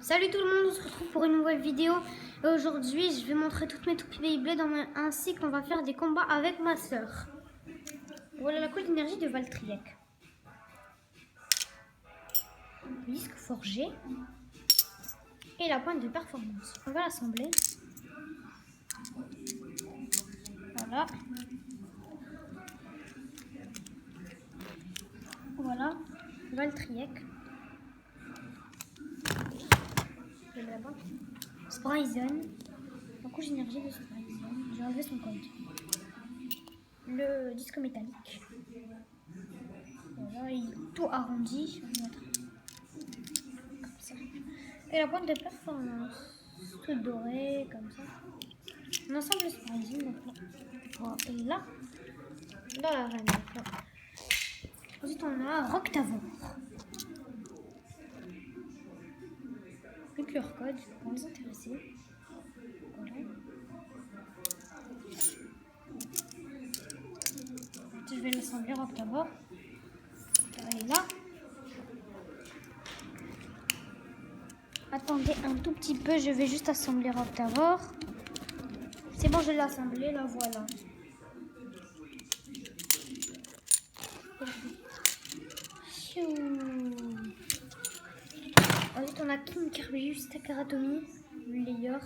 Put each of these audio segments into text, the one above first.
Salut tout le monde, on se retrouve pour une nouvelle vidéo. Et aujourd'hui, je vais montrer toutes mes toupies Beyblade ainsi qu'on va faire des combats avec ma soeur. Voilà la couche d'énergie de Valtryek. Le disque forgé et la pointe de performance. On va l'assembler. Voilà. Voilà, Valtryek. Spryzen. La couche d'énergie de Spryzen. J'ai enlevé son code. Le disque métallique. Voilà, il est tout arrondi. Je vais mettre comme ça. Et la pointe de performance. Tout doré, comme ça. On assemble le Spryzen. Voilà. Dans la reine. Ensuite, on a Roctavor. Le QR code pour les intéressés. Voilà. Je vais l'assembler Roctavor. Elle est là. Attendez un tout petit peu, je vais juste assembler Roctavor. C'est bon, je l'ai assemblé, la voilà. Ensuite, on a King Carbius Takaratomi, le layer.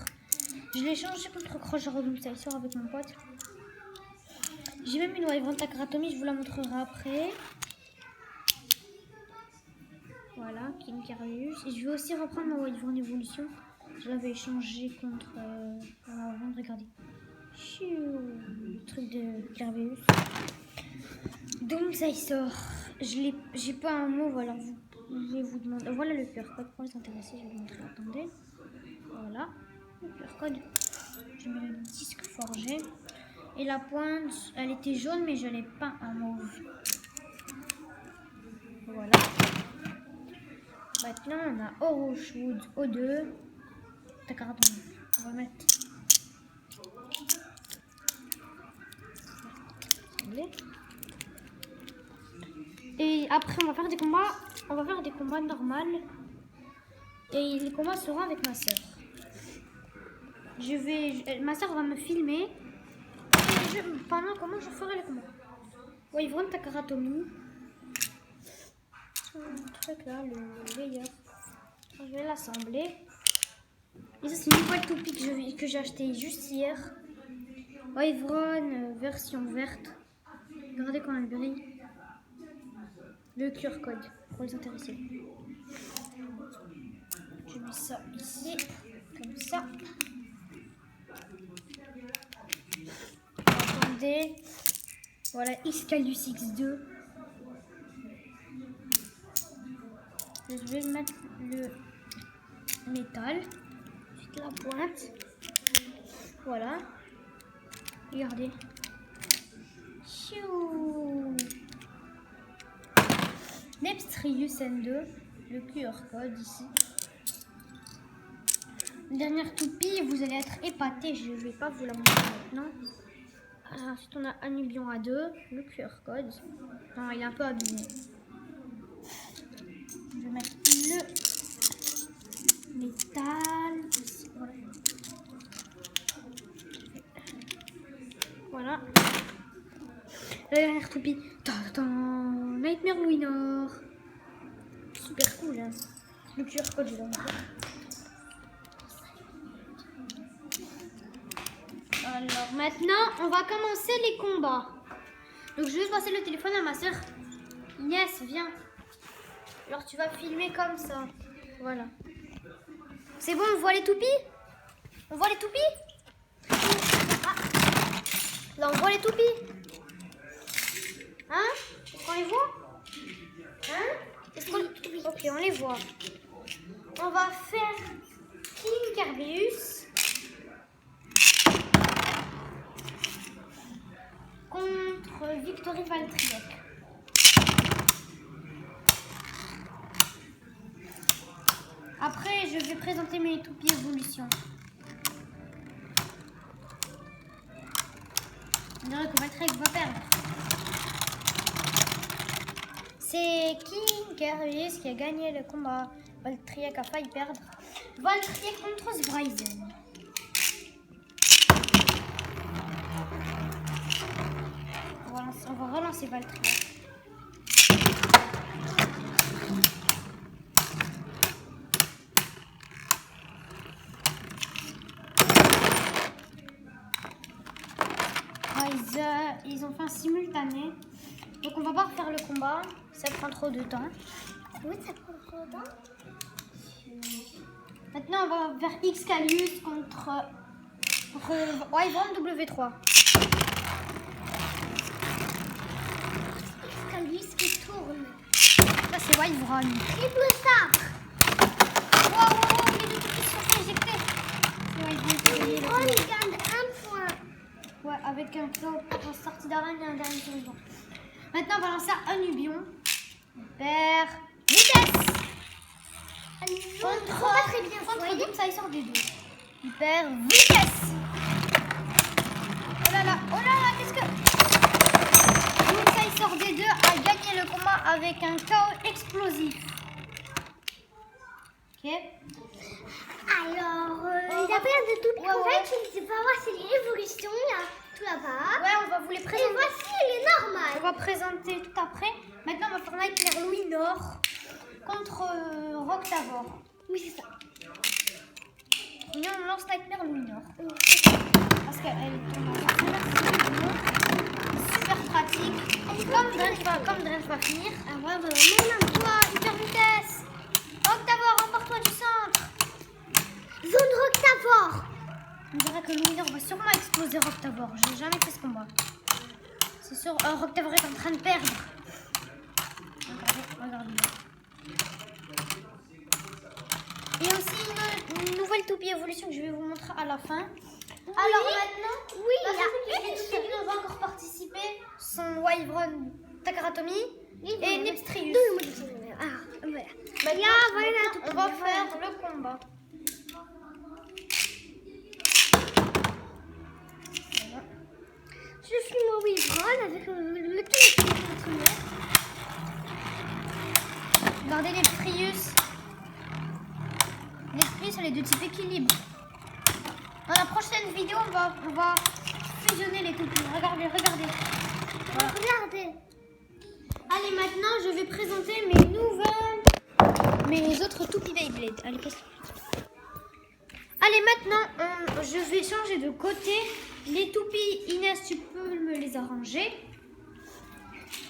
Je l'ai changé contre Crush Rodum Slicer avec mon pote. J'ai même une Wyvern Takaratomi, je vous la montrerai après. Voilà, King Carbius. Et je vais aussi reprendre ma Wyvern Evolution. Je l'avais échangé contre Wyvern, regardez. Le truc de Carbius. Donc ça il sort. J'ai pas un mot, alors je vais vous demander. Voilà le QR code pour les intéressés, je vais vous montrer. Attendez. Voilà le QR code. Je mets le disque forgé. Et la pointe, elle était jaune, mais je l'ai peint en mauve. Voilà. Maintenant on a Orochwood O2. Takaratomi. On va mettre. Et après on va faire des combats. On va faire des combats normaux. Et les combats seront avec ma soeur. Ma soeur va me filmer. Et pendant comment je ferai les combats. Wyvern Takaratomi. Le truc là, le layer. Je vais l'assembler. Et ça c'est une nouvelle toupie que j'ai acheté juste hier. Wyvern version verte. Regardez comment elle brille. Le QR code pour les intéressés. Je mets ça ici, comme ça. Attendez. Voilà, Iskalius X2. Je vais mettre le métal. Ensuite la pointe. Voilà. Regardez. Chou. Nepstrius N2. Le QR code ici. Dernière toupie, vous allez être épatés, je ne vais pas vous la montrer maintenant. Ensuite on a Anubion A2, le QR code. Non, il est un peu abîmé. Je vais mettre le métal ici. Voilà. Voilà. La dernière toupie. Nightmare Winor. Super cool hein. Le QR code je vais montrer. Alors maintenant, on va commencer les combats. Donc je vais passer le téléphone à ma soeur. Inès, viens. Alors tu vas filmer comme ça. Voilà. C'est bon, on voit les toupies? On voit les toupies? Ah. Là, on voit les toupies. Hein? Est-ce qu'on les voit? Hein? Est-ce qu'on... Ok, on les voit. On va faire King Carbius contre Victory Valtryek. Après, je vais présenter mes toupies évolution. On dirait que Valtryek va perdre. C'est King Carbius qui a gagné le combat. Valtryek a failli perdre. Valtryek contre Svryzen. On va relancer Valtryek. Ils ont fait un simultané. Donc on va pas refaire le combat. Ça prend trop de temps. Oui, ça prend trop de temps. Maintenant on va vers Excalius contre Wyvern W3. Excalius qui tourne. Ça c'est Wyvern. Triple sabre. Wow, les deux qui se sont fait éjecter. C'est Wyvern qui a gagné le On combat. gagne un point. Ouais, avec un clou en sortie d'arène et un dernier tour. Maintenant, on va lancer un Nubion. Vers vitesse. Pas très bien. Contre Doom, ça il sort des deux. Il perd vitesse. Oh là là, qu'est-ce que... Doom, ça il sort des deux, a gagné le combat avec un chaos explosif. Ok. Alors, il a plein de tout. Ouais, En ouais. fait, je ne sais pas voir si l'évolution là, tout là-bas. Ouais, on va vous les Et présenter. voici les On normales. va présenter tout après. Maintenant, on va faire Nightmare Louis Nord contre Roctavor. Oui, c'est ça. Et on lance Nightmare Louis Nord. Parce qu'elle tombe en super pratique. Comme Drench va finir. Ah ouais, Même toi, hyper vitesse. Roctavor, emporte-toi du centre. Zone Roctavor. On dirait que Louis Nord va sûrement exploser Roctavor. J'ai jamais fait ce combat. C'est sûr, Roctavor est en train de perdre. Regardez. Et aussi une nouvelle toupie évolution que je vais vous montrer à la fin. Alors maintenant, Oui, la il y seule a toupie qui ne va encore participer sont Wyvern Takaratomi et Nipstrius. Ah, voilà. Maintenant, on va faire le combat. Je suis mon Wyvern avec le téléphone. Regardez Nipstrius. Nipstrius, elle est de type équilibre. Dans la prochaine vidéo, on va fusionner les toupies. Regardez. Voilà. Regardez. Allez, maintenant, je vais présenter mes autres toupies Beyblade. Allez, passe. Allez, maintenant, je vais changer de côté. Les toupies, Inès, tu peux me les arranger.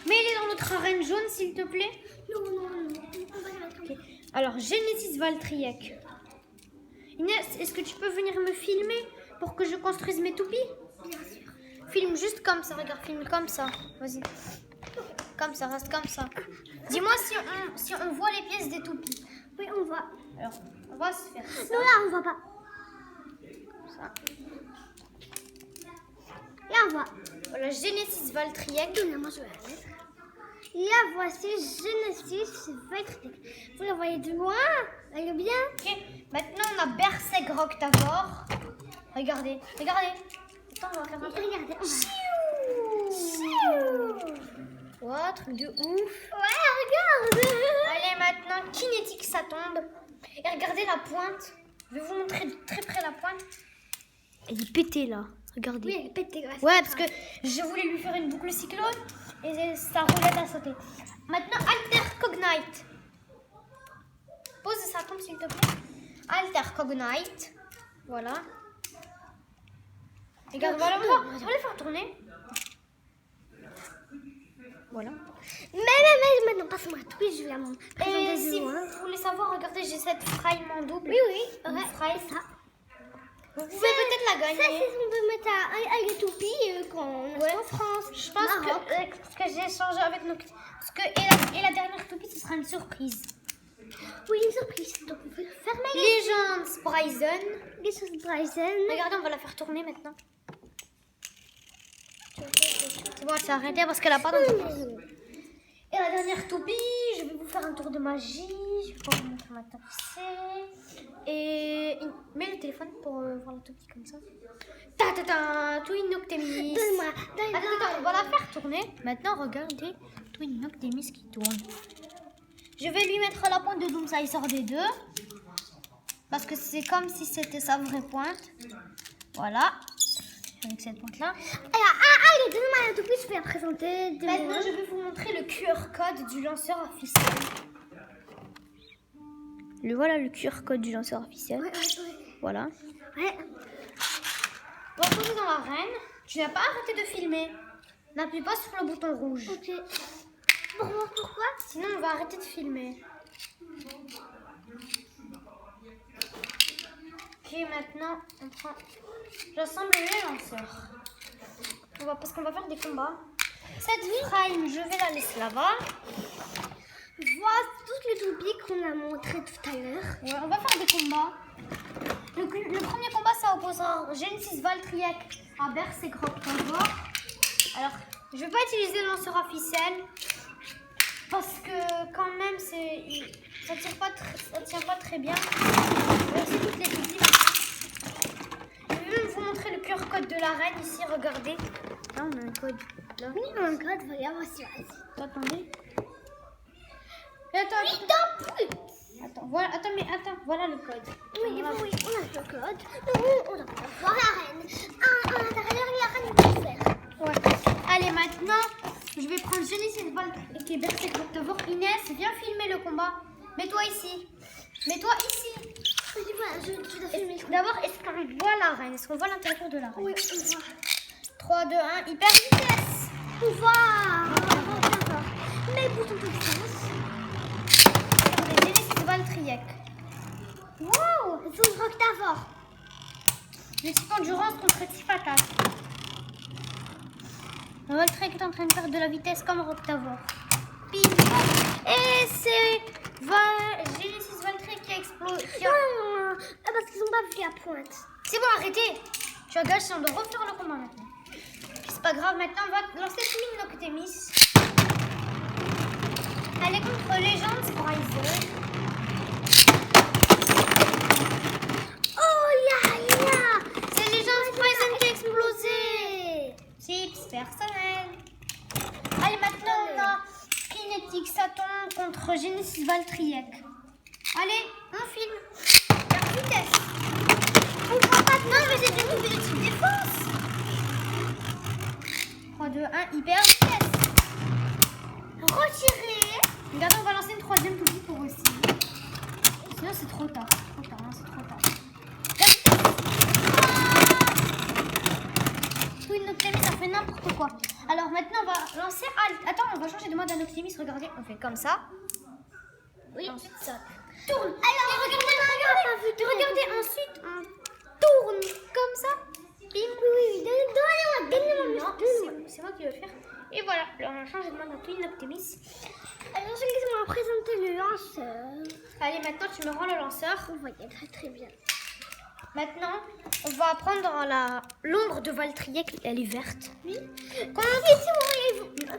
Mets-les dans notre arène jaune, s'il te plaît. Non. On va les mettre. Ok. Alors, Genesis Valtryek. Inès, est-ce que tu peux venir me filmer pour que je construise mes toupies? Bien sûr. Filme juste comme ça, regarde, filme comme ça. Vas-y. Comme ça, reste comme ça. Dis-moi si on voit les pièces des toupies. Oui, on voit. Alors, on va se faire ça. Non, là, on voit pas. Ça. Là, on voit. Voilà, Genesis Valtryek. Non, moi, je vais la mettre. Là, voici Genesis Valtryek. Vous la voyez de loin? Elle est bien. Ok. Maintenant, on a Berserk Roctavor. Regardez. Attends, on va faire un peu. Regardez, on va. Ouah, truc de ouf. Ouais, regarde. Allez, maintenant, Kinétique, ça tombe. Et regardez la pointe. Je vais vous montrer de très près la pointe. Elle est pétée là. Regardez. Oui, elle est pétée. Ouais, parce que je voulais lui faire une boucle cyclone et sa roulette a sauté. Maintenant, Alter Cognite. Pose ça tombe s'il te plaît. Alter Cognite. Voilà. Regarde, voilà, on va les faire tourner. Voilà. Mais maintenant, passe-moi tout, je vais la montrer. Et si vous voulez savoir, regardez, j'ai cette frame en double. Oui, Une ouais, frame. ça. Vous pouvez peut-être la Ça, gagner. c'est ce qu'on peut mettre à les toupies quand on est en France. Je pense Maroc. que j'ai échangé avec nos... Parce que, et la dernière toupie, ce sera une surprise. Oui, une surprise. Donc, on peut fermer Legends Bryson. les choses Bryson. Regardez, on va la faire tourner maintenant. C'est bon, elle s'est arrêtée parce qu'elle a pas d'importance. Et la dernière toupie, je vais vous faire un tour de magie. Je vais pas vous montrer ma tapissée. Et mets le téléphone pour voir la toupie comme ça. Ta Twin Noctemis. Donne-moi. Attends, on va la faire tourner. Maintenant, regardez Twin Noctemis qui tourne. Je vais lui mettre la pointe de Doom, ça il sort des deux. Parce que c'est comme si c'était sa vraie pointe. Voilà. Avec cette pointe-là. Allez, donne-moi un tout petit, je vais la présenter. Maintenant, je vais vous montrer le QR code du lanceur officiel. Voilà le QR code du lanceur officiel. Ouais. Voilà. Ouais. On va poser dans l'arène. Tu n'as pas arrêté de filmer. N'appuie pas sur le bouton rouge. Ok. Pourquoi? Sinon, on va arrêter de filmer. Ok, maintenant, on prend... J'assemble les lanceurs. Parce qu'on va faire des combats. Cette frame, je vais la laisser là-bas. Vois toutes les toupies qu'on a montrées tout à l'heure. Ouais, on va faire des combats. Le premier combat, ça opposera Genesis Valtryek à Berserk Octavor. Alors, je vais pas utiliser le lanceur officiel parce que quand même, ça tient pas très bien. Voici toutes les toupies. Je vais même vous montrer le QR code de l'arène ici. Regardez. Là, on a un code. Là. Oui, un code, regarde, vas-y. Attendez. Attends, voilà le code. Oui, on a le code. Nous, on va voir l'arène. À l'intérieur, l'arène, on va faire. Ouais. Allez, maintenant, je vais prendre Genesis Valtryek et Berserk Octavor. Inès, viens filmer le combat. Mets-toi ici. Mets-toi ici. Je dois filmer. D'abord, est-ce qu'on voit l'arène? Est-ce qu'on voit l'intérieur de l'arène? Oui, on voit. 3, 2, 1, hyper vitesse. On voit. Mais bouton de vitesse. Genesis Valtryek. Wow, c'est une Octavor. Le type endurance contre type attaque. Valtryek est en train de faire de la vitesse comme Octavor. Pim. Et c'est Genesis Valtryek qui a explosé. Non, parce qu'ils n'ont pas vu la pointe. C'est bon, arrêtez. Tu as gâché, on doit refaire le combat maintenant. C'est pas grave, maintenant on va lancer Twin Noctemis. Elle est contre Legends Riser. Oh là là. C'est Legends Riser qui a explosé. Chips personnel. Allez, maintenant on a Kinetic Saturn contre Genesis Valtryek. Allez, on filme. La vitesse. On voit pas. Non, mais c'est une nouvelle type défense. 3, 2, 1, hyper vitesse. Retirer. Regardez, on va lancer une troisième toupie pour aussi. Sinon, c'est trop tard. C'est trop tard, hein, c'est trop tard. La vitesse. Twin Noctemis, ça fait n'importe quoi. Alors maintenant, on va lancer Alt. Attends, on va changer de mode à Noctemis. Regardez, on fait comme ça. Oui. Ensuite, ça tourne. Alors, Regardez, ensuite, on tourne comme ça. Bim. Oui, donne-moi. Non, c'est moi qui vais le faire. Et voilà, alors on a changé de mode à Twin Noctemis. Alors, je vais présenter le lanceur. Allez, maintenant, tu me rends le lanceur. On voit très bien. Maintenant, on va prendre l'ombre de Valtryek. Elle est verte. Oui.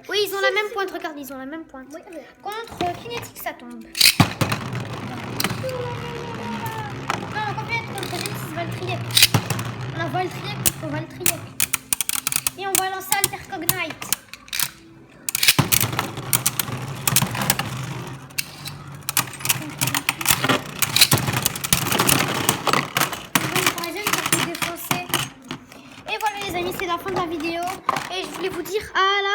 Oui, ils ont la même pointe. Regarde, ils ont la même pointe. Oui. Contre Kinetic, ça tombe. Non, on complète contre Genesis Valtryek. On a Valtryek contre Valtryek. Et on va lancer Alter Cognite. Et voilà les amis, c'est la fin de la vidéo. Et je voulais vous dire à la